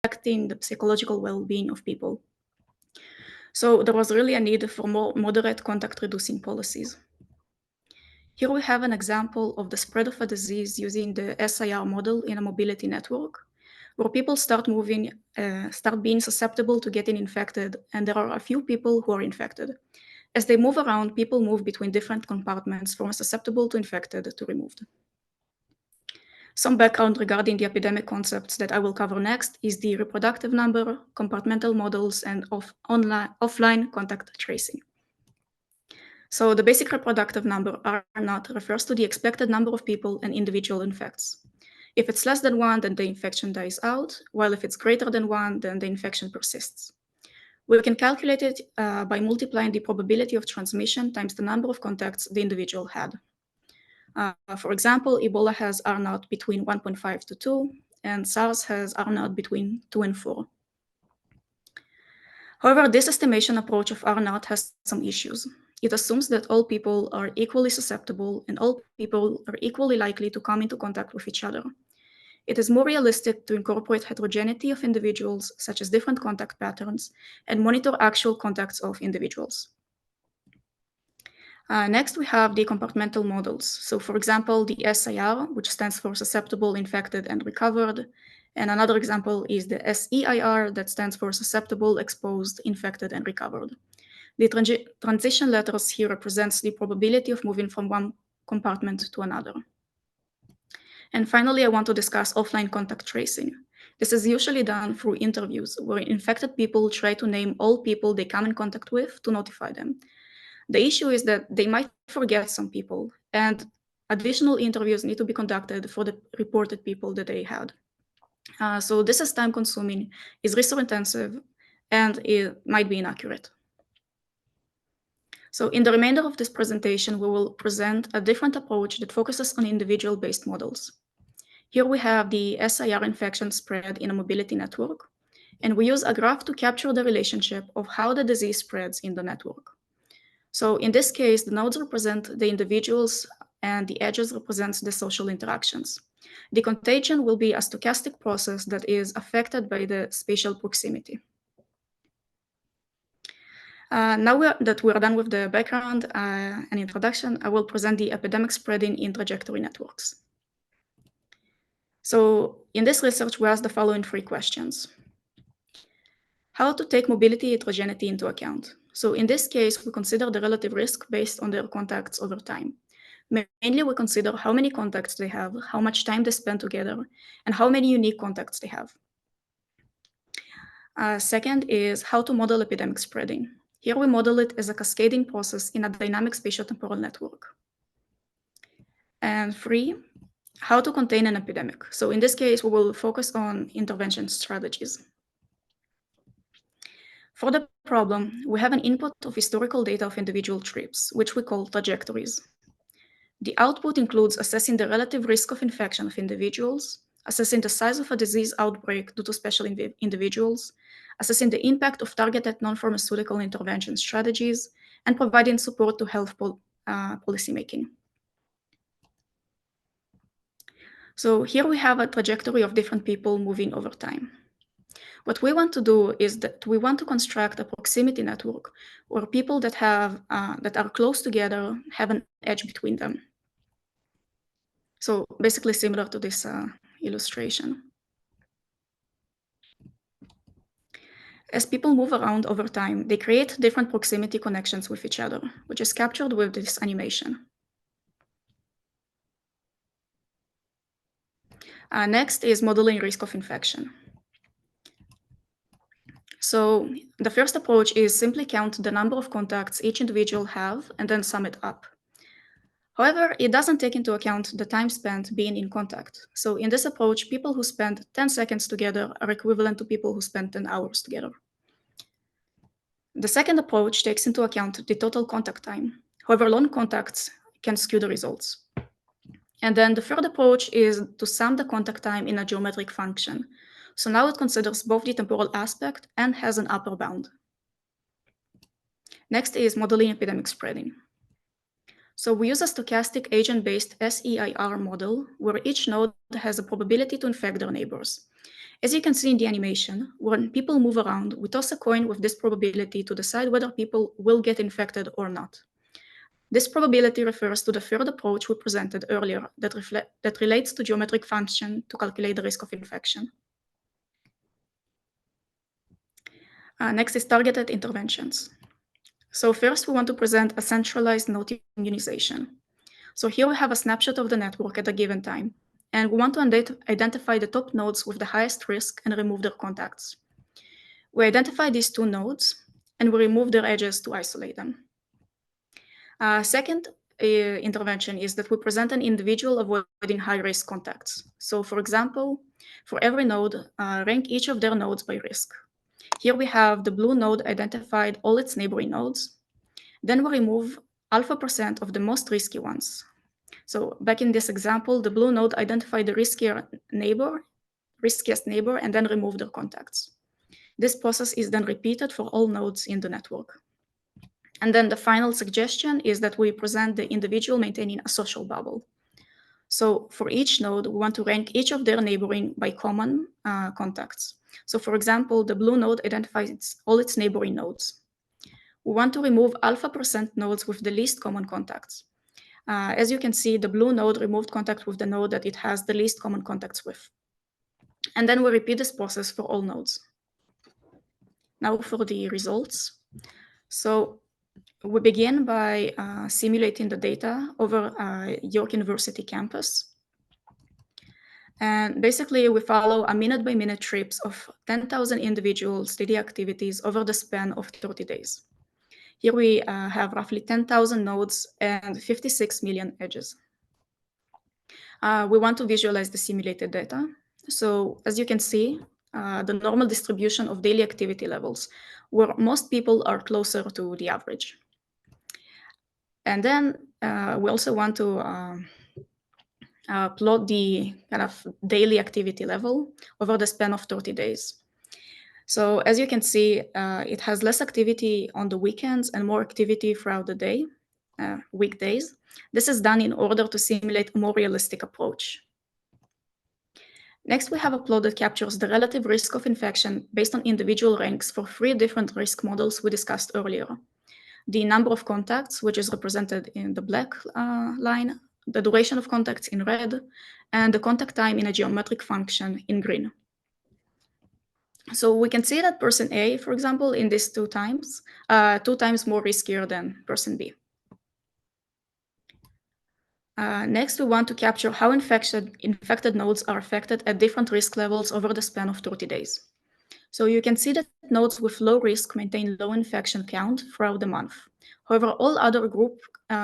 affecting the psychological well-being of people. So there was really a need for more moderate contact-reducing policies. Here we have an example of the spread of a disease using the SIR model in a mobility network, where people start being susceptible to getting infected, and there are a few people who are infected. As they move around, people move between different compartments from susceptible to infected to removed. Some background regarding the epidemic concepts that I will cover next is the reproductive number, compartmental models, and offline contact tracing. So the basic reproductive number, R0, refers to the expected number of people an individual infects. If it's less than 1, then the infection dies out, while if it's greater than 1, then the infection persists. We can calculate it by multiplying the probability of transmission times the number of contacts the individual had. For example, Ebola has R0 between 1.5 to 2, and SARS has R0 between 2 and 4. However, this estimation approach of R0 has some issues. It assumes that all people are equally susceptible and all people are equally likely to come into contact with each other. It is more realistic to incorporate heterogeneity of individuals, such as different contact patterns, and monitor actual contacts of individuals. Next, we have the compartmental models. So for example, the SIR, which stands for susceptible, infected, and recovered. And another example is the SEIR, that stands for susceptible, exposed, infected, and recovered. The transition letters here represents the probability of moving from one compartment to another. And finally, I want to discuss offline contact tracing. This is usually done through interviews, where infected people try to name all people they come in contact with to notify them. The issue is that they might forget some people, and additional interviews need to be conducted for the reported people that they had. So this is time-consuming, is resource-intensive, and it might be inaccurate. So in the remainder of this presentation, we will present a different approach that focuses on individual-based models. Here we have the SIR infection spread in a mobility network, and we use a graph to capture the relationship of how the disease spreads in the network. So in this case, the nodes represent the individuals and the edges represent the social interactions. The contagion will be a stochastic process that is affected by the spatial proximity. Now that we're done with the background and introduction, I will present the epidemic spreading in trajectory networks. So in this research, we asked the following 3 questions. How to take mobility heterogeneity into account? So in this case, we consider the relative risk based on their contacts over time. Mainly, we consider how many contacts they have, how much time they spend together, and how many unique contacts they have. Second is how to model epidemic spreading. Here we model it as a cascading process in a dynamic spatiotemporal network. And 3, how to contain an epidemic. So in this case, we will focus on intervention strategies. For the problem, we have an input of historical data of individual trips, which we call trajectories. The output includes assessing the relative risk of infection of individuals, assessing the size of a disease outbreak due to special individuals, assessing the impact of targeted non-pharmaceutical intervention strategies, and providing support to health policymaking. So here we have a trajectory of different people moving over time. What we want to do is that we want to construct a proximity network where people that are close together have an edge between them. So basically similar to this illustration. As people move around over time, they create different proximity connections with each other, which is captured with this animation. Next is modeling risk of infection. So the first approach is simply count the number of contacts each individual have and then sum it up. However, it doesn't take into account the time spent being in contact. So in this approach, people who spend 10 seconds together are equivalent to people who spend 10 hours together. The second approach takes into account the total contact time. However, long contacts can skew the results. And then the third approach is to sum the contact time in a geometric function. So now it considers both the temporal aspect and has an upper bound. Next is modeling epidemic spreading. So we use a stochastic agent-based SEIR model where each node has a probability to infect their neighbors. As you can see in the animation, when people move around, we toss a coin with this probability to decide whether people will get infected or not. This probability refers to the third approach we presented earlier that relates to geometric function to calculate the risk of infection. Next is targeted interventions. So first, we want to present a centralized node immunization. So here we have a snapshot of the network at a given time, and we want to identify the top nodes with the highest risk and remove their contacts. We identify these two nodes, and we remove their edges to isolate them. Second intervention is that we present an individual avoiding high-risk contacts. So for example, for every node, rank each of their nodes by risk. Here we have the blue node identified all its neighboring nodes. Then we remove alpha% of the most risky ones. So back in this example, the blue node identified the riskiest neighbor, and then remove their contacts. This process is then repeated for all nodes in the network. And then the final suggestion is that we present the individual maintaining a social bubble. So for each node, we want to rank each of their neighboring by common contacts. So for example, the blue node identifies all its neighboring nodes. We want to remove alpha% nodes with the least common contacts. As you can see, the blue node removed contact with the node that it has the least common contacts with. And then we repeat this process for all nodes. Now for the results. So we begin by simulating the data over York University campus. And basically, we follow a minute-by-minute trips of 10,000 individuals' daily activities over the span of 30 days. Here we have roughly 10,000 nodes and 56 million edges. We want to visualize the simulated data. So as you can see, the normal distribution of daily activity levels, where most people are closer to the average. And then we also want to plot the kind of daily activity level over the span of 30 days. So as you can see, it has less activity on the weekends and more activity throughout the day, weekdays. This is done in order to simulate a more realistic approach. Next, we have a plot that captures the relative risk of infection based on individual ranks for 3 different risk models we discussed earlier. The number of contacts, which is represented in the black line, the duration of contacts in red, and the contact time in a geometric function in green. So we can see that person A, for example, in these 2 times more riskier than person B. Next, we want to capture how infected nodes are affected at different risk levels over the span of 30 days. So you can see that nodes with low risk maintain low infection count throughout the month. However, all other groups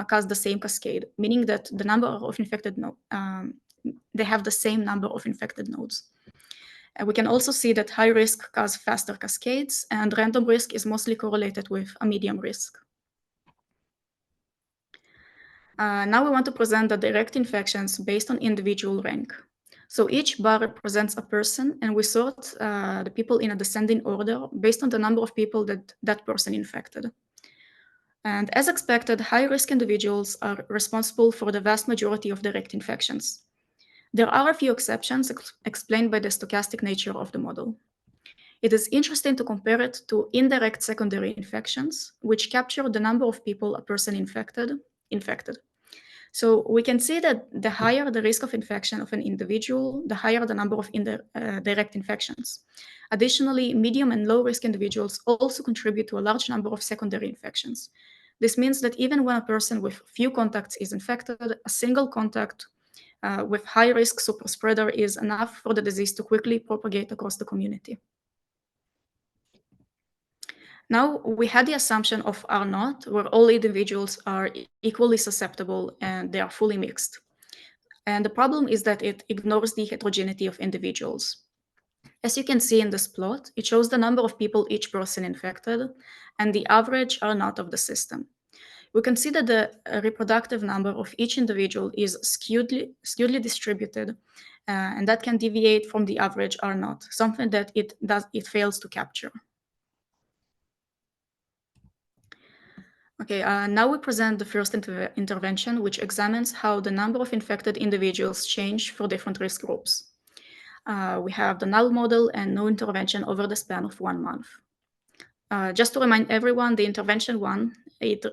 cause the same cascade, meaning that the number of infected nodes, they have the same number of infected nodes. We can also see that high risk cause faster cascades, and random risk is mostly correlated with a medium risk. Now we want to present the direct infections based on individual rank. So each bar represents a person, and we sort the people in a descending order based on the number of people that person infected. And as expected, high-risk individuals are responsible for the vast majority of direct infections. There are a few exceptions explained by the stochastic nature of the model. It is interesting to compare it to indirect secondary infections, which capture the number of people a person infected. So we can see that the higher the risk of infection of an individual, the higher the number of direct infections. Additionally, medium and low risk individuals also contribute to a large number of secondary infections. This means that even when a person with few contacts is infected, a single contact with high risk superspreader is enough for the disease to quickly propagate across the community. Now, we had the assumption of R0, where all individuals are equally susceptible and they are fully mixed. And the problem is that it ignores the heterogeneity of individuals. As you can see in this plot, it shows the number of people each person infected and the average R0 of the system. We can see that the reproductive number of each individual is skewedly distributed, and that can deviate from the average R0, something that it fails to capture. Okay, now we present the first intervention, which examines how the number of infected individuals change for different risk groups. We have the null model and no intervention over the span of 1 month. Just to remind everyone, the intervention one, it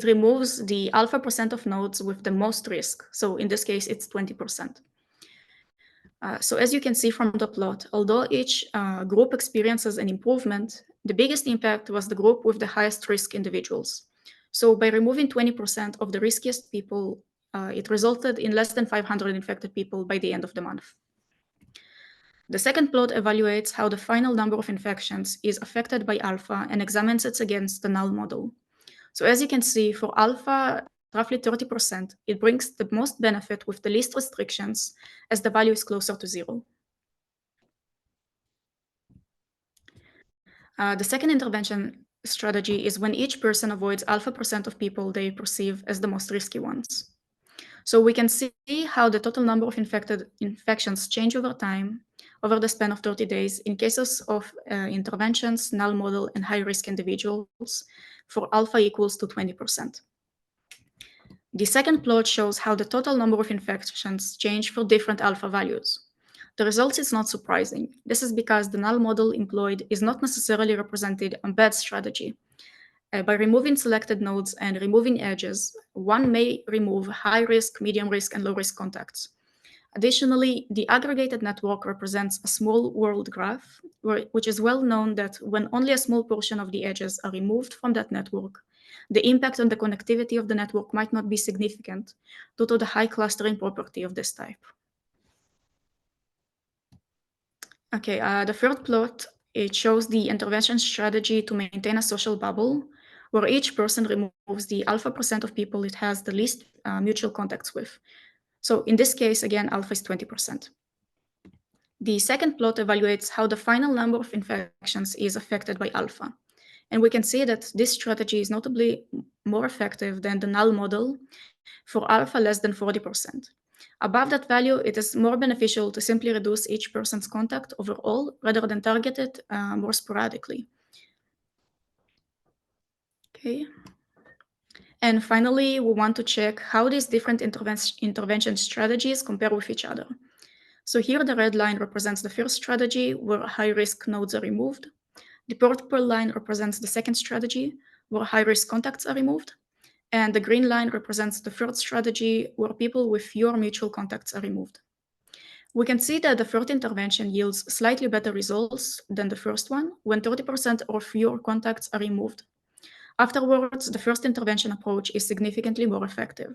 removes the alpha percent of nodes with the most risk. So in this case, it's 20%. So as you can see from the plot, although each group experiences an improvement, the biggest impact was the group with the highest risk individuals. So by removing 20% of the riskiest people, it resulted in less than 500 infected people by the end of the month. The second plot evaluates how the final number of infections is affected by alpha and examines it against the null model. So as you can see, for alpha, roughly 30%, it brings the most benefit with the least restrictions, as the value is closer to 0. The second intervention strategy is when each person avoids alpha percent of people they perceive as the most risky ones. So we can see how the total number of infections change over time, over the span of 30 days, in cases of interventions, null model, and high-risk individuals, for alpha equals to 20%. The second plot shows how the total number of infections change for different alpha values. The result is not surprising. This is because the null model employed is not necessarily represented a bad strategy. By removing selected nodes and removing edges, one may remove high-risk, medium-risk, and low-risk contacts. Additionally, the aggregated network represents a small world graph, which is well known that when only a small portion of the edges are removed from that network, the impact on the connectivity of the network might not be significant due to the high clustering property of this type. Okay, the third plot, it shows the intervention strategy to maintain a social bubble, where each person removes the alpha percent of people it has the least mutual contacts with. So in this case, again, alpha is 20%. The second plot evaluates how the final number of infections is affected by alpha. And we can see that this strategy is notably more effective than the null model for alpha less than 40%. Above that value, it is more beneficial to simply reduce each person's contact overall rather than target it more sporadically. Okay. And finally, we want to check how these different intervention strategies compare with each other. So here the red line represents the first strategy where high-risk nodes are removed. The purple line represents the second strategy where high-risk contacts are removed. And the green line represents the third strategy where people with fewer mutual contacts are removed. We can see that the third intervention yields slightly better results than the first one when 30% or fewer contacts are removed. Afterwards, the first intervention approach is significantly more effective.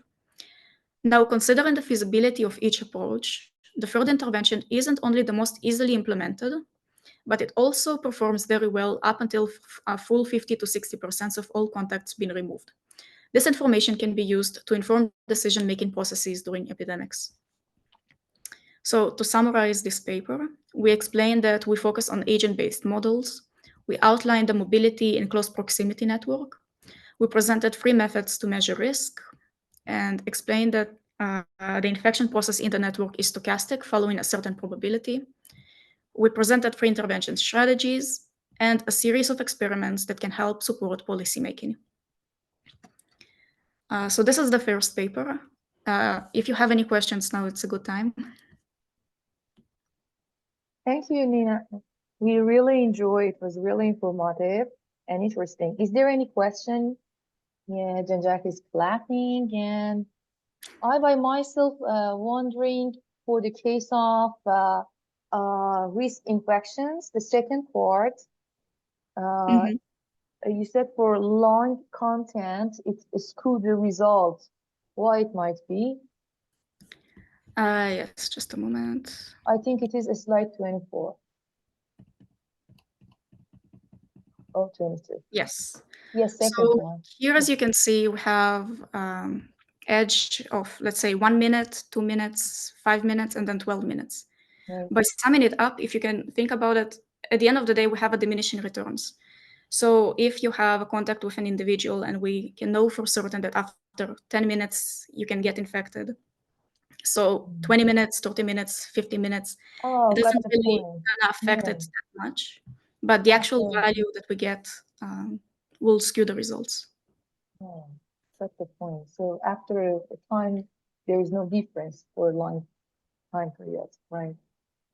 Now, considering the feasibility of each approach, the third intervention isn't only the most easily implemented, but it also performs very well up until a full 50 to 60% of all contacts being removed. This information can be used to inform decision-making processes during epidemics. So to summarize this paper, we explained that we focus on agent-based models. We outlined the mobility in close proximity network. We presented 3 methods to measure risk and explained that the infection process in the network is stochastic following a certain probability. We presented 3 intervention strategies and a series of experiments that can help support policymaking. So this is the first paper. If you have any questions now, it's a good time. Thank you, Nina. We really enjoyed it. It was really informative and interesting. Is there any question? Yeah, Jean-Jacques is clapping, and I by myself wondering for the case of risk infections, the second part, you said for long content, it skewed the result. Why it might be? Yes, just a moment. I think it is a slide 24. Oh, 22. Yes. Yes, second So one. here, as you can see, we have edge of, let's say, 1 minute, 2 minutes, 5 minutes, and then 12 minutes. Right. By summing it up, if you can think about it, at the end of the day, we have a diminishing returns. So if you have a contact with an individual and we can know for certain that after 10 minutes, you can get infected. So 20 minutes, 30 minutes, 50 minutes, Oh, it got doesn't the really point. affect it that much. But the actual Okay. value that we get will skew the results. Oh, that's the point. So after a time, there is no difference for long time periods, right?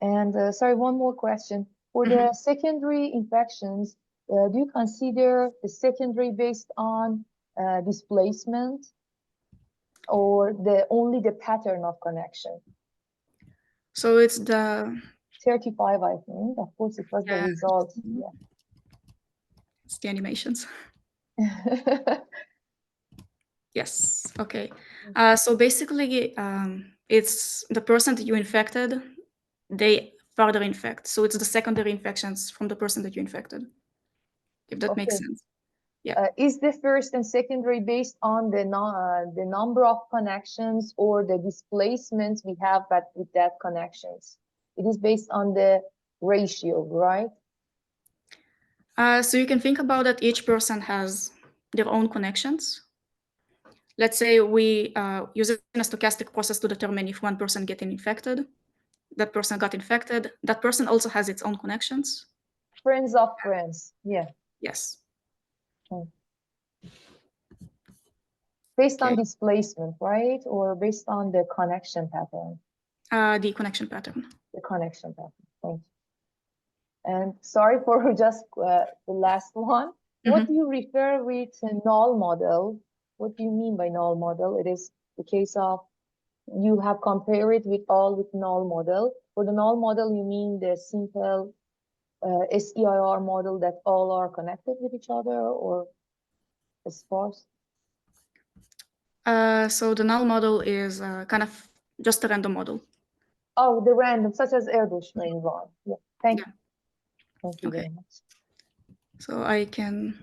And sorry, one more question. For the secondary infections, do you consider the secondary based on displacement or only the pattern of connection? So it's the 35, I think. Of course, it was the result. Yeah. It's the animations. Yes. Okay. So basically, it's the person that you infected, they further infect. So it's the secondary infections from the person that you infected, if that makes Okay. sense. Yeah. Is the first and secondary based on the number of connections or the displacements we have with that connections? It is based on the ratio, right? So you can think about that each person has their own connections. Let's say we use a stochastic process to determine if one person getting infected, that person got infected, that person also has its own connections. Friends of friends, yeah. Yes. Based on displacement, right? Or based on the connection pattern? The connection pattern. The connection pattern, thank you. And sorry for just the last one. What do you refer with a null model? What do you mean by null model? It is the case of you have compared it with null model. For the null model, you mean the simple SEIR model that all are connected with each other, or a sparse? So the null model is kind of just a random model. Oh, the random, such as Erdős-Rényi one. Yeah, thank you. Thank you very much. So I can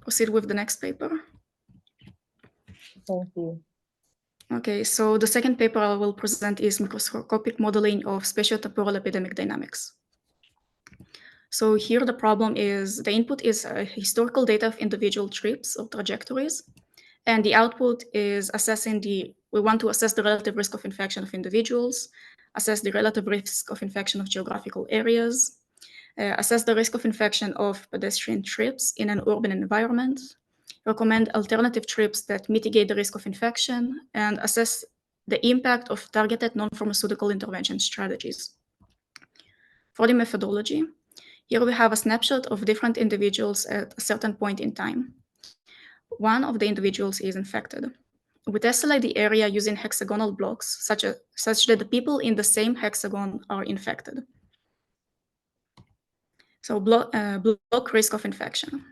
proceed with the next paper. Thank you. Okay, so the second paper I will present is microscopic modeling of spatiotemporal epidemic dynamics. So here the problem is the input is historical data of individual trips or trajectories, and the output is we want to assess the relative risk of infection of individuals, assess the relative risk of infection of geographical areas, assess the risk of infection of pedestrian trips in an urban environment, recommend alternative trips that mitigate the risk of infection, and assess the impact of targeted non-pharmaceutical intervention strategies. For the methodology, here we have a snapshot of different individuals at a certain point in time. One of the individuals is infected. We tessellate the area using hexagonal blocks such that the people in the same hexagon are infected. So block risk of infection.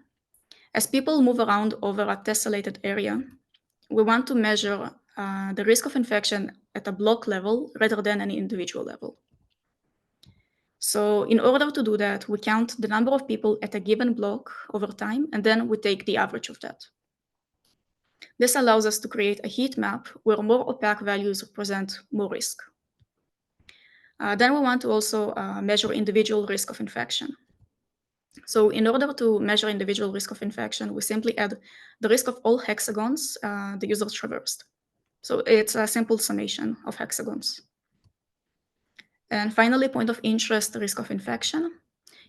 As people move around over a tessellated area, we want to measure the risk of infection at a block level rather than an individual level. So in order to do that, we count the number of people at a given block over time, and then we take the average of that. This allows us to create a heat map where more opaque values represent more risk. Then we want to also measure individual risk of infection. So in order to measure individual risk of infection, we simply add the risk of all hexagons the user traversed. So it's a simple summation of hexagons. And finally, point of interest, risk of infection.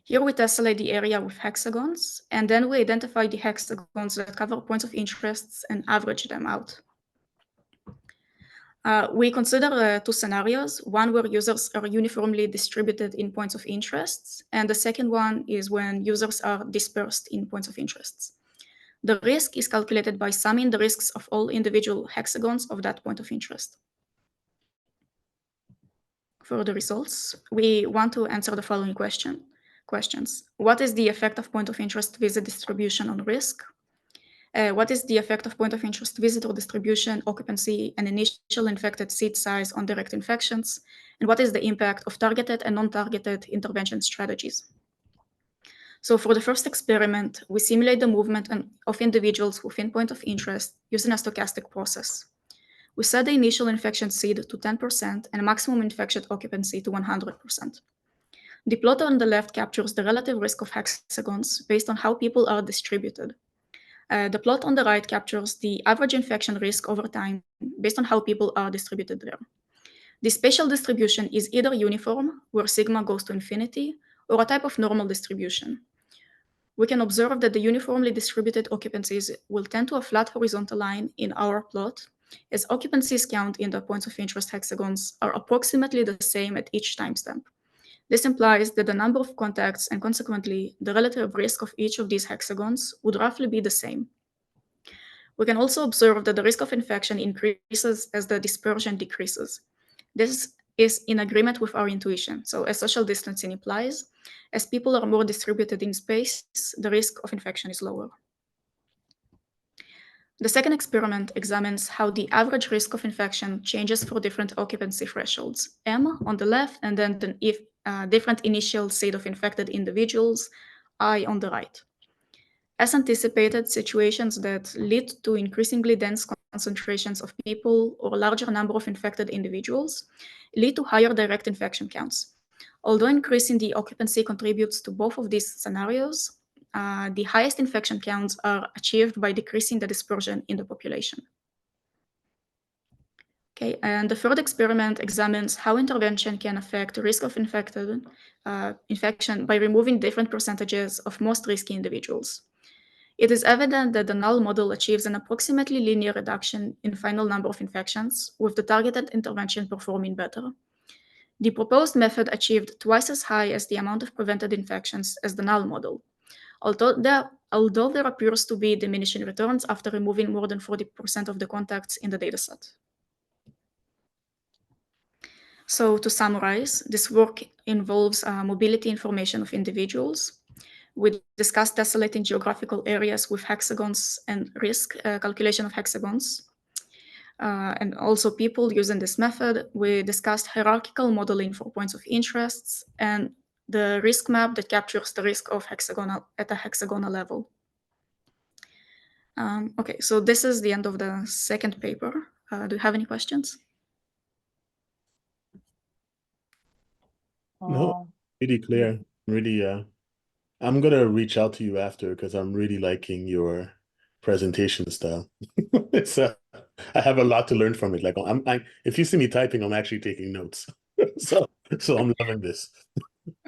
Here we tessellate the area with hexagons, and then we identify the hexagons that cover points of interest and average them out. We consider two scenarios, one where users are uniformly distributed in points of interest, and the second one is when users are dispersed in points of interest. The risk is calculated by summing the risks of all individual hexagons of that point of interest. For the results, we want to answer the following questions. What is the effect of point of interest visit distribution on risk? What is the effect of point of interest visitor distribution, occupancy, and initial infected seat size on direct infections? And what is the impact of targeted and non-targeted intervention strategies? So for the first experiment, we simulate the movement of individuals within point of interest using a stochastic process. We set the initial infection seed to 10% and maximum infection occupancy to 100%. The plot on the left captures the relative risk of hexagons based on how people are distributed. The plot on the right captures the average infection risk over time based on how people are distributed there. The spatial distribution is either uniform, where sigma goes to infinity, or a type of normal distribution. We can observe that the uniformly distributed occupancies will tend to a flat horizontal line in our plot, as occupancies count in the points of interest hexagons are approximately the same at each timestamp. This implies that the number of contacts and consequently the relative risk of each of these hexagons would roughly be the same. We can also observe that the risk of infection increases as the dispersion decreases. This is in agreement with our intuition. So as social distancing implies, as people are more distributed in space, the risk of infection is lower. The second experiment examines how the average risk of infection changes for different occupancy thresholds, M on the left, and then different initial state of infected individuals, I on the right. As anticipated, situations that lead to increasingly dense concentrations of people or a larger number of infected individuals lead to higher direct infection counts. Although increasing the occupancy contributes to both of these scenarios, the highest infection counts are achieved by decreasing the dispersion in the population. Okay, and the third experiment examines how intervention can affect the risk of infection by removing different percentages of most risky individuals. It is evident that the null model achieves an approximately linear reduction in final number of infections, with the targeted intervention performing better. The proposed method achieved twice as high as the amount of prevented infections as the null model, although there appears to be diminishing returns after removing more than 40% of the contacts in the dataset. So to summarize, this work involves mobility information of individuals. We discussed tessellating geographical areas with hexagons and risk calculation of hexagons. And also people using this method. We discussed hierarchical modeling for points of interests and the risk map that captures the risk of at a hexagonal level. Okay, so this is the end of the second paper. Do you have any questions? No, really clear. Really, I'm gonna reach out to you after because I'm really liking your presentation style. It's I have a lot to learn from it. Like if you see me typing, I'm actually taking notes. so I'm loving this.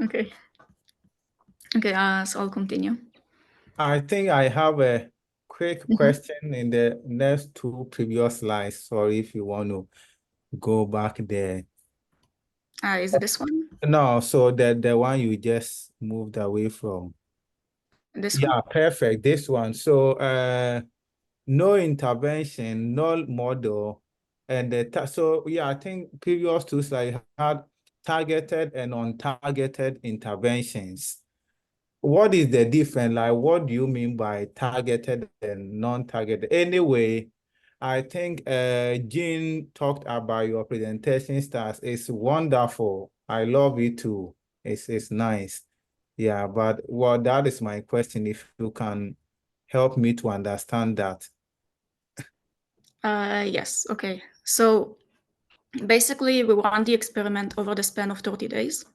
Okay. Okay, so I'll continue. I think I have a quick question in the next two previous slides. Sorry if you want to go back there. Is it this one? No, so the one you just moved away from. This one? Yeah, perfect. This one. So no intervention, null model, and so yeah, I think previous two slides had targeted and untargeted interventions. What is the difference? Like, what do you mean by targeted and non-targeted? Anyway, I think Jean talked about your presentation styles. It's wonderful. I love it too. It's nice. Yeah, but well, that is my question. If you can help me to understand that. Yes, okay. So basically, we run the experiment over the span of 30 days.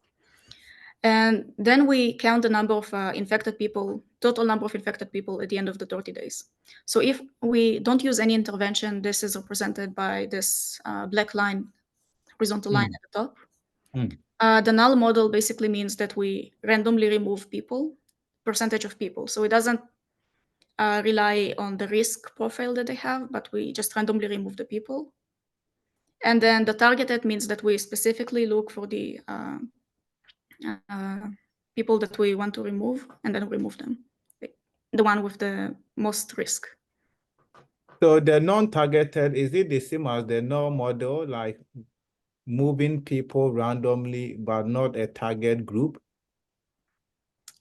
And then we count the number of infected people, total number of infected people at the end of the 30 days. So if we don't use any intervention, this is represented by this black line, horizontal line at the top. The null model basically means that we randomly remove people, percentage of people. So it doesn't rely on the risk profile that they have, but we just randomly remove the people. And then the targeted means that we specifically look for the people that we want to remove and then remove them, the one with the most risk. So the non-targeted, is it the same as the null model, like moving people randomly but not a target group?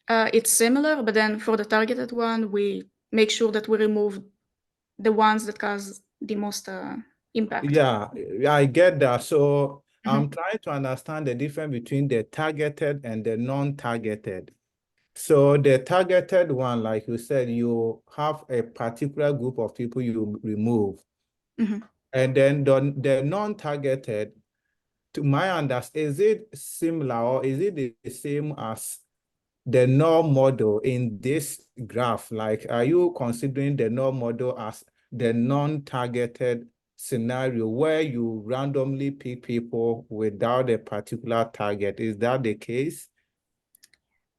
It's similar, but then for the targeted one, we make sure that we remove the ones that cause the most impact. Yeah, I get that. So I'm trying to understand the difference between the targeted and the non-targeted. So the targeted one, like you said, you have a particular group of people you remove. And then the non-targeted, to my understanding, is it similar or is it the same as the null model in this graph? Like, are you considering the null model as the non-targeted scenario where you randomly pick people without a particular target? Is that the case?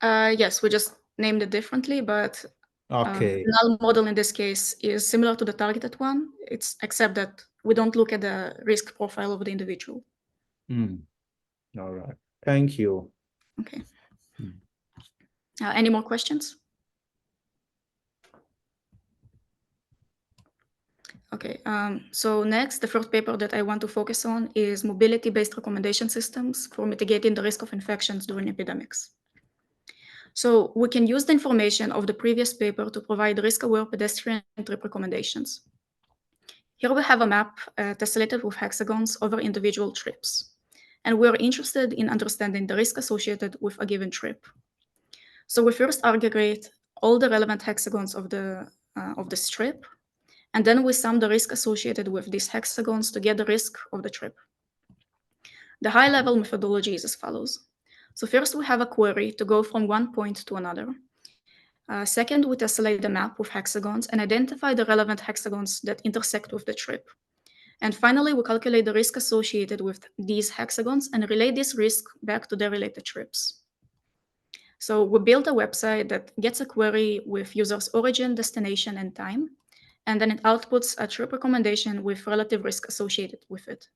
Yes, we just named it differently, but okay. The null model in this case is similar to the targeted one. It's except that we don't look at the risk profile of the individual. All right. Thank you. Okay. Any more questions? Okay, so next, the first paper that I want to focus on is mobility-based recommendation systems for mitigating the risk of infections during epidemics. So we can use the information of the previous paper to provide risk-aware pedestrian trip recommendations. Here we have a map tessellated with hexagons over individual trips, and we are interested in understanding the risk associated with a given trip. So we first aggregate all the relevant hexagons of this trip, and then we sum the risk associated with these hexagons to get the risk of the trip. The high-level methodology is as follows. So first we have a query to go from one point to another. Second, we tessellate the map with hexagons and identify the relevant hexagons that intersect with the trip. And finally, we calculate the risk associated with these hexagons and relate this risk back to their related trips. So we build a website that gets a query with users' origin, destination, and time, and then it outputs a trip recommendation with relative risk associated with it.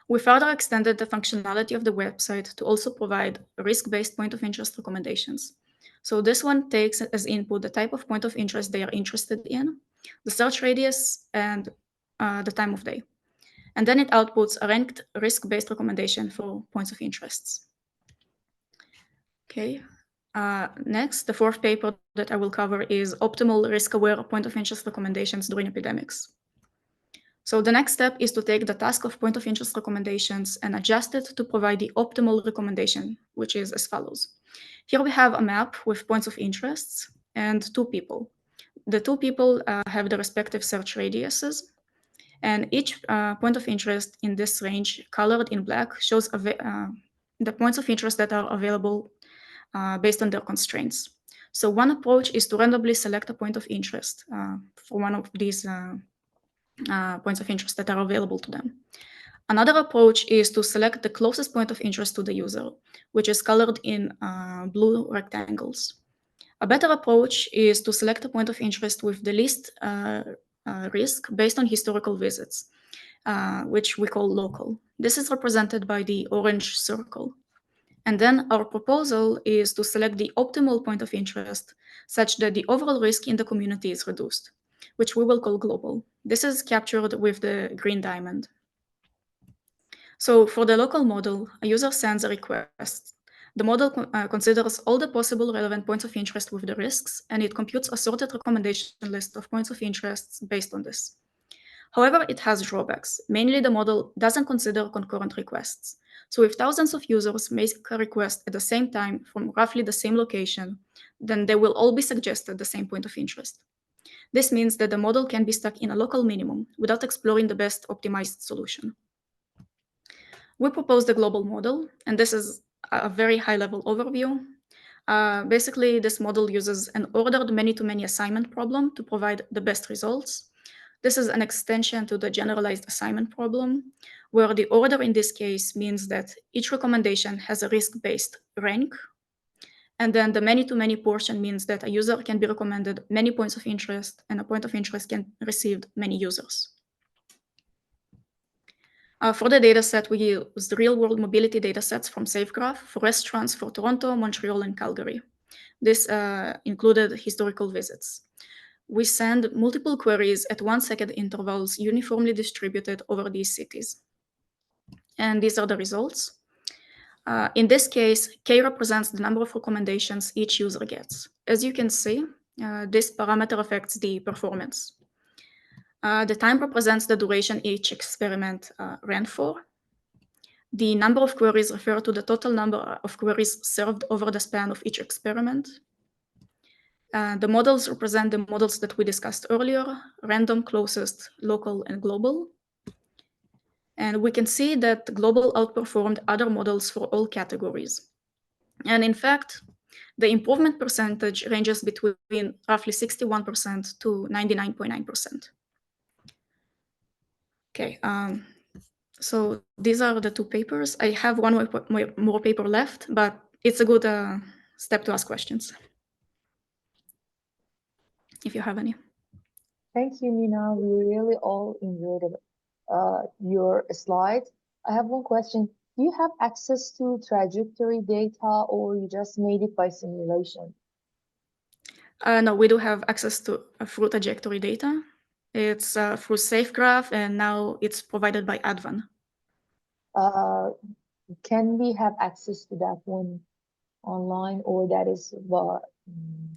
We further extended the functionality of the website to also provide risk-based point of interest recommendations. So this one takes as input the type of point of interest they are interested in, the search radius, and the time of day. And then it outputs a ranked risk-based recommendation for points of interests. Okay. Next, the fourth paper that I will cover is optimal risk-aware point of interest recommendations during epidemics. So the next step is to take the task of point of interest recommendations and adjust it to provide the optimal recommendation, which is as follows. Here we have a map with points of interests and two people. The two people have the respective search radiuses, and each point of interest in this range, colored in black, shows the points of interest that are available based on their constraints. So one approach is to randomly select a point of interest for one of these points of interest that are available to them. Another approach is to select the closest point of interest to the user, which is colored in blue rectangles. A better approach is to select a point of interest with the least risk based on historical visits, which we call local. This is represented by the orange circle. And then our proposal is to select the optimal point of interest such that the overall risk in the community is reduced, which we will call global. This is captured with the green diamond. So for the local model, a user sends a request. The model considers all the possible relevant points of interest with the risks, and it computes a sorted recommendation list of points of interest based on this. However, it has drawbacks. Mainly, the model doesn't consider concurrent requests. So if thousands of users make a request at the same time from roughly the same location, then they will all be suggested the same point of interest. This means that the model can be stuck in a local minimum without exploring the best optimized solution. We propose the global model, and this is a very high-level overview. Basically, this model uses an ordered many-to-many assignment problem to provide the best results. This is an extension to the generalized assignment problem, where the order in this case means that each recommendation has a risk-based rank. And then the many-to-many portion means that a user can be recommended many points of interest, and a point of interest can receive many users. For the dataset, we used real-world mobility datasets from SafeGraph for restaurants for Toronto, Montreal, and Calgary. This included historical visits. We send multiple queries at 1 second intervals uniformly distributed over these cities. And these are the results. In this case, K represents the number of recommendations each user gets. As you can see, this parameter affects the performance. The time represents the duration each experiment ran for. The number of queries refer to the total number of queries served over the span of each experiment. The models represent the models that we discussed earlier: random, closest, local, and global. And we can see that global outperformed other models for all categories. And in fact, the improvement percentage ranges between roughly 61% to 99.9%. Okay, so these are the two papers. I have one more paper left, but it's a good step to ask questions, if you have any. Thank you, Nina. We really all enjoyed your slides. I have one question. Do you have access to trajectory data, or you just made it by simulation? No, we do have access to through trajectory data. It's through SafeGraph, and now it's provided by Advan. Can we have access to that one online, or that is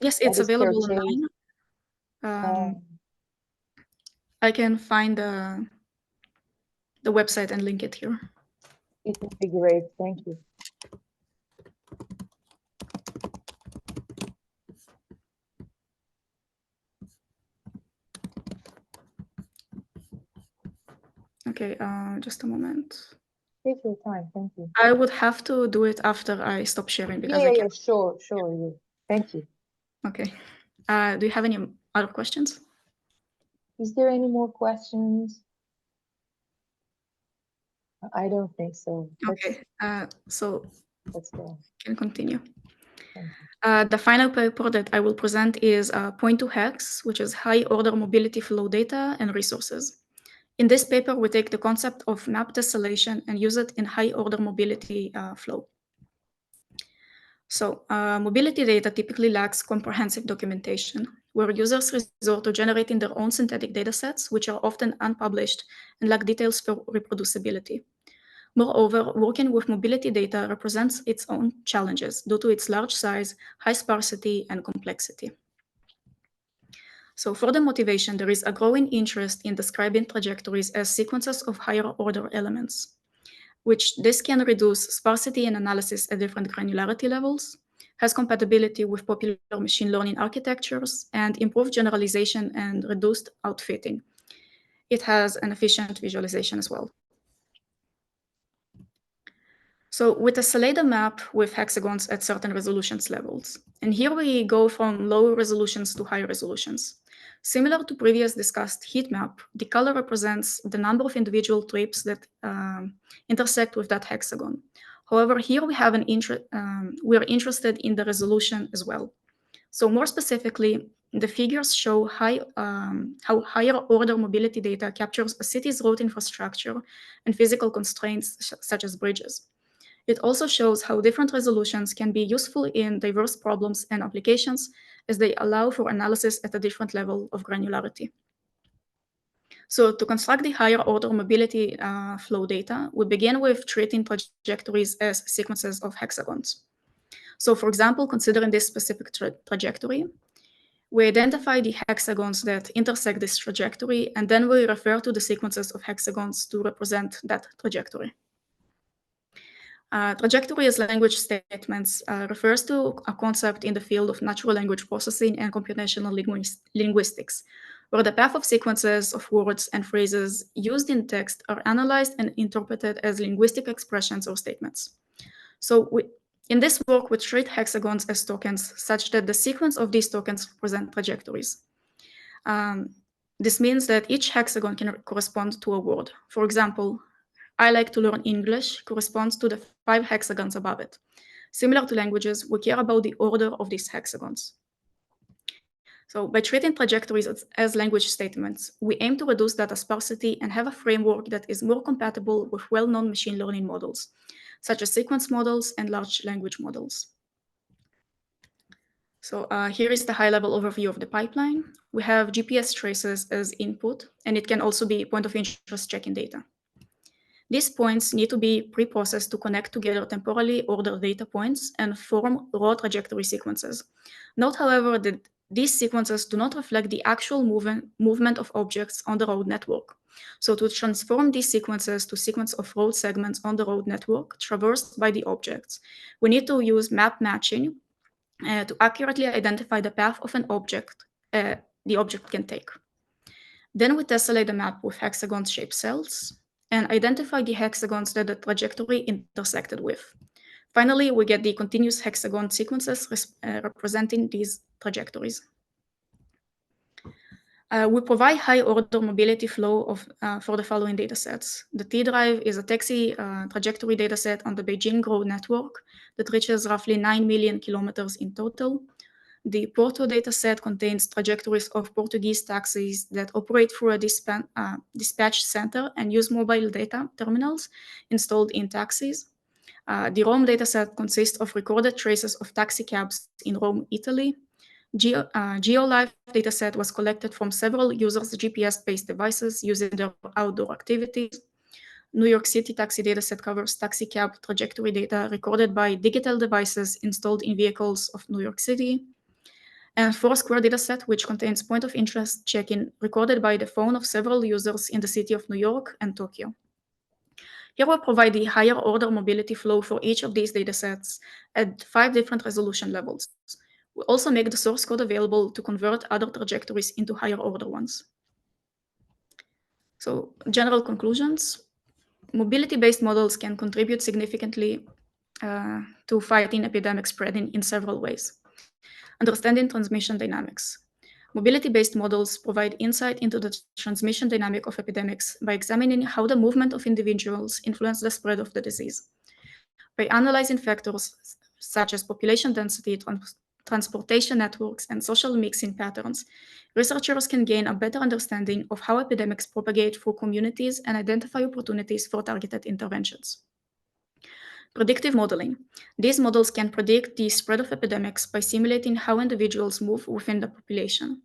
Yes, that it's is available purchased? online. I can find the website and link it here. It would be great. Thank you. Okay, just a moment. Take your time. Thank you. I would have to do it after I stop sharing because I Yeah, can't. sure. Yeah. Thank you. Okay. Do you have any other questions? Is there any more questions? I don't think so. Okay. So Let's go. can continue. Thank you. The final paper that I will present is Point to Hex, which is high order mobility flow data and resources. In this paper, we take the concept of map tessellation and use it in high order mobility flow. So mobility data typically lacks comprehensive documentation, where users resort to generating their own synthetic datasets, which are often unpublished and lack details for reproducibility. Moreover, working with mobility data represents its own challenges due to its large size, high sparsity, and complexity. So for the motivation, there is a growing interest in describing trajectories as sequences of higher order elements, which this can reduce sparsity and analysis at different granularity levels, has compatibility with popular machine learning architectures, and improve generalization and reduced outfitting. It has an efficient visualization as well. So with a Salada map with hexagons at certain resolutions levels. And here we go from low resolutions to high resolutions. Similar to previous discussed heat map, the color represents the number of individual trips that intersect with that hexagon. However, here we have we are interested in the resolution as well. So more specifically, the figures show how higher order mobility data captures a city's road infrastructure and physical constraints such as bridges. It also shows how different resolutions can be useful in diverse problems and applications as they allow for analysis at a different level of granularity. So to construct the higher order mobility flow data, we begin with treating trajectories as sequences of hexagons. So for example, considering this specific trajectory, we identify the hexagons that intersect this trajectory, and then we refer to the sequences of hexagons to represent that trajectory. Trajectory as language statements refers to a concept in the field of natural language processing and computational linguistics, where the path of sequences of words and phrases used in text are analyzed and interpreted as linguistic expressions or statements. So in this work, we treat hexagons as tokens such that the sequence of these tokens represent trajectories. This means that each hexagon can correspond to a word. For example, I like to learn English corresponds to the 5 hexagons above it. Similar to languages, we care about the order of these hexagons. So by treating trajectories as language statements, we aim to reduce data sparsity and have a framework that is more compatible with well-known machine learning models, such as sequence models and large language models. So here is the high-level overview of the pipeline. We have GPS traces as input, and it can also be point of interest checking data. These points need to be pre-processed to connect together temporally ordered data points and form raw trajectory sequences. Note, however, that these sequences do not reflect the actual movement of objects on the road network. So to transform these sequences to sequence of road segments on the road network traversed by the objects, we need to use map matching to accurately identify the path of an object the object can take. Then we tessellate the map with hexagon-shaped cells and identify the hexagons that the trajectory intersected with. Finally, we get the continuous hexagon sequences representing these trajectories. We provide high-order mobility flow for the following datasets. The T-Drive is a taxi trajectory dataset on the Beijing road network that reaches roughly 9 million kilometers in total. The Porto dataset contains trajectories of Portuguese taxis that operate through a dispatch center and use mobile data terminals installed in taxis. The Rome dataset consists of recorded traces of taxi cabs in Rome, Italy. GeoLife dataset was collected from several users' GPS-based devices using their outdoor activities. New York City taxi dataset covers taxi cab trajectory data recorded by digital devices installed in vehicles of New York City. And Foursquare dataset, which contains point of interest check-in recorded by the phone of several users in the city of New York and Tokyo. Here we provide the higher order mobility flow for each of these datasets at 5 different resolution levels. We also make the source code available to convert other trajectories into higher order ones. So, general conclusions. Mobility-based models can contribute significantly to fighting epidemic spreading in several ways. Understanding transmission dynamics. Mobility-based models provide insight into the transmission dynamic of epidemics by examining how the movement of individuals influence the spread of the disease. By analyzing factors such as population density, transportation networks, and social mixing patterns, researchers can gain a better understanding of how epidemics propagate through communities and identify opportunities for targeted interventions. Predictive modeling. These models can predict the spread of epidemics by simulating how individuals move within the population.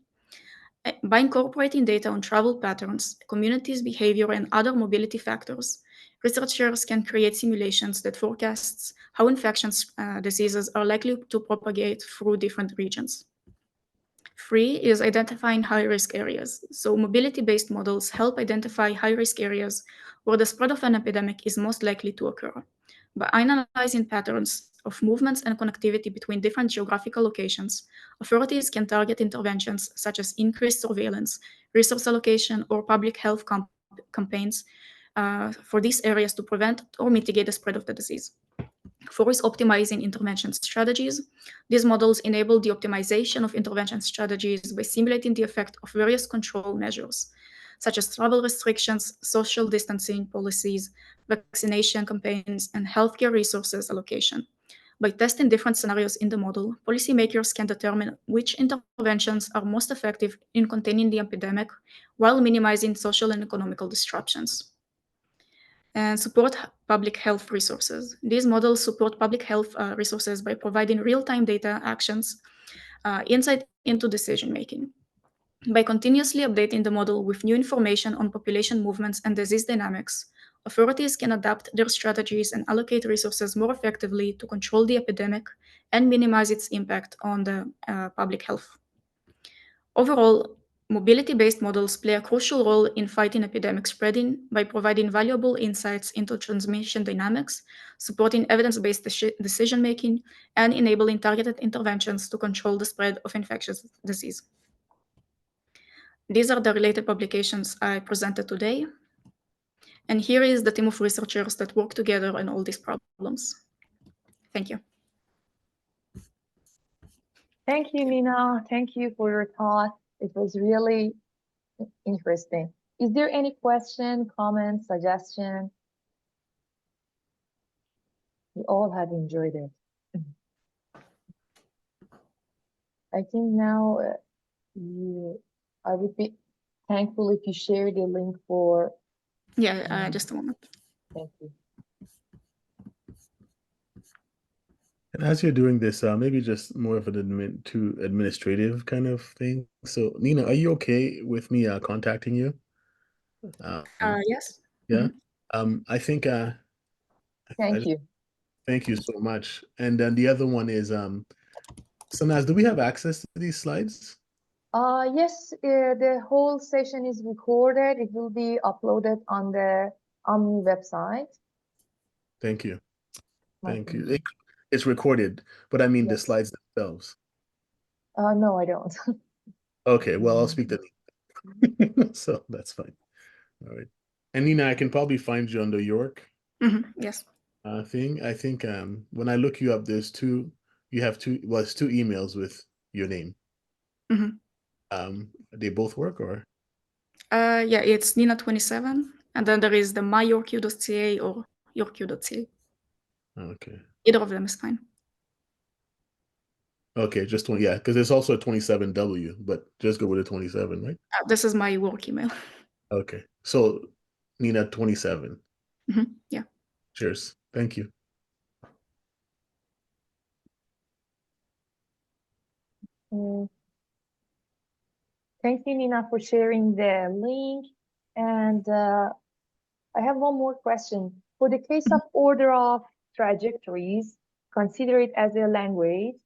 By incorporating data on travel patterns, communities' behavior, and other mobility factors, researchers can create simulations that forecast how infectious diseases are likely to propagate through different regions. 3 is identifying high-risk areas. So mobility-based models help identify high-risk areas where the spread of an epidemic is most likely to occur. By analyzing patterns of movements and connectivity between different geographical locations, authorities can target interventions such as increased surveillance, resource allocation, or public health campaigns for these areas to prevent or mitigate the spread of the disease. 4 is optimizing intervention strategies. These models enable the optimization of intervention strategies by simulating the effect of various control measures, such as travel restrictions, social distancing policies, vaccination campaigns, and healthcare resources allocation. By testing different scenarios in the model, policymakers can determine which interventions are most effective in containing the epidemic while minimizing social and economical disruptions. And support public health resources. These models support public health resources by providing real-time data, actions, insight into decision-making. By continuously updating the model with new information on population movements and disease dynamics, authorities can adapt their strategies and allocate resources more effectively to control the epidemic and minimize its impact on the public health. Overall, mobility-based models play a crucial role in fighting epidemic spreading by providing valuable insights into transmission dynamics, supporting evidence-based decision-making, and enabling targeted interventions to control the spread of infectious disease. These are the related publications I presented today. And here is the team of researchers that work together on all these problems. Thank you. Thank you, Nina. Thank you for your talk. It was really interesting. Is there any question, comment, suggestion? We all have enjoyed it. I think now I would be thankful if you share the link for. Yeah, just a moment. Thank you. And as you're doing this, maybe just more of an administrative kind of thing. So, Nina, are you okay with me contacting you? Yes. Yeah. I think. Thank you. Thank you so much. And then the other one is, Sanaz, do we have access to these slides? Yes, the whole session is recorded. It will be uploaded on the OMNI website. Thank you. Thank you. It's recorded, but I mean the slides themselves. No, I don't. Okay, well, I'll speak to Nina. So that's fine. All right. And Nina, I can probably find you on the York Yes. thing. I think when I look you up, there's it's 2 emails with your name. They both work or? Yeah, it's Nina27, and then there is the myyorku.ca or yorku.ca. Okay. Either of them is fine. Okay, just 20. Yeah, because there's also a 27W, but just go with a 27, right? This is my work email. Okay. So Nina, 27. Yeah. Cheers. Thank you. Thank you, Nina, for sharing the link. And I have one more question. For the case of order of trajectories, consider it as a language.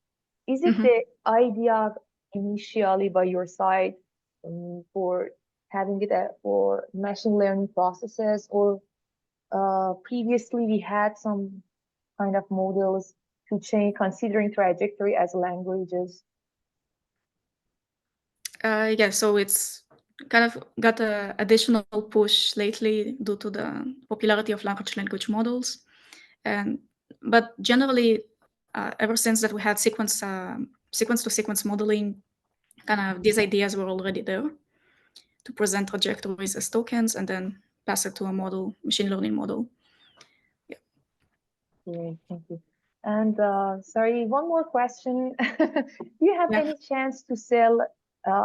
Is it the idea initially by your side for having it for machine learning processes, or previously we had some kind of models to change considering trajectory as languages? Yeah, so it's kind of got an additional push lately due to the popularity of large language models. But generally, ever since that we had sequence-to-sequence modeling, kind of these ideas were already there to present trajectories as tokens and then pass it to a model, machine learning model. Yeah. Great, thank you. And sorry, one more question. Do you have any chance to sell,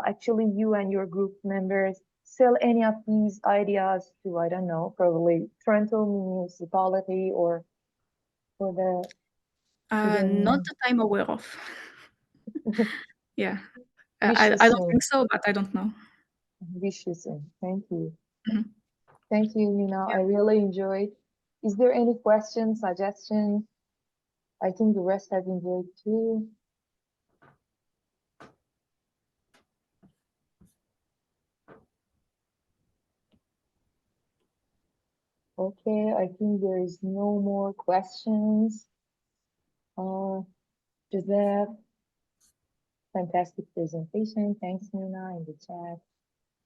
actually you and your group members, sell any of these ideas to, I don't know, probably Toronto municipality or for the... Not that I'm aware of. Yeah. I don't think so, but I don't know. Wish you soon. Thank you. Mm-hmm. Thank you, Nina. Yeah. I really enjoyed. Is there any questions, suggestions? I think the rest have enjoyed too. Okay, I think there is no more questions. Joseph, fantastic presentation. Thanks, Nina, in the chat.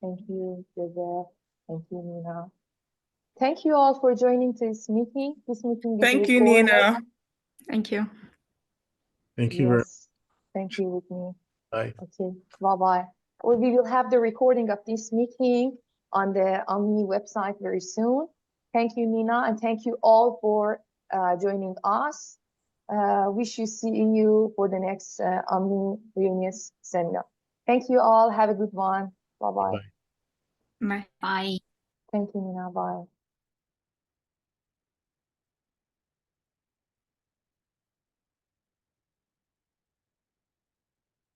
Thank you, Joseph. Thank you, Nina. Thank you all for joining this meeting. This meeting is Thank you, recorded. Nina. Thank you. Thank you very much. Yes, thank you, Whitney. Bye. Okay, bye-bye. Well, we will have the recording of this meeting on the OMNI website very soon. Thank you, Nina, and thank you all for joining us. Wish you see you for the next OMNI-Reunis seminar. Thank you all. Have a good one. Bye-bye. Bye. Bye. Bye. Thank you, Nina. Bye.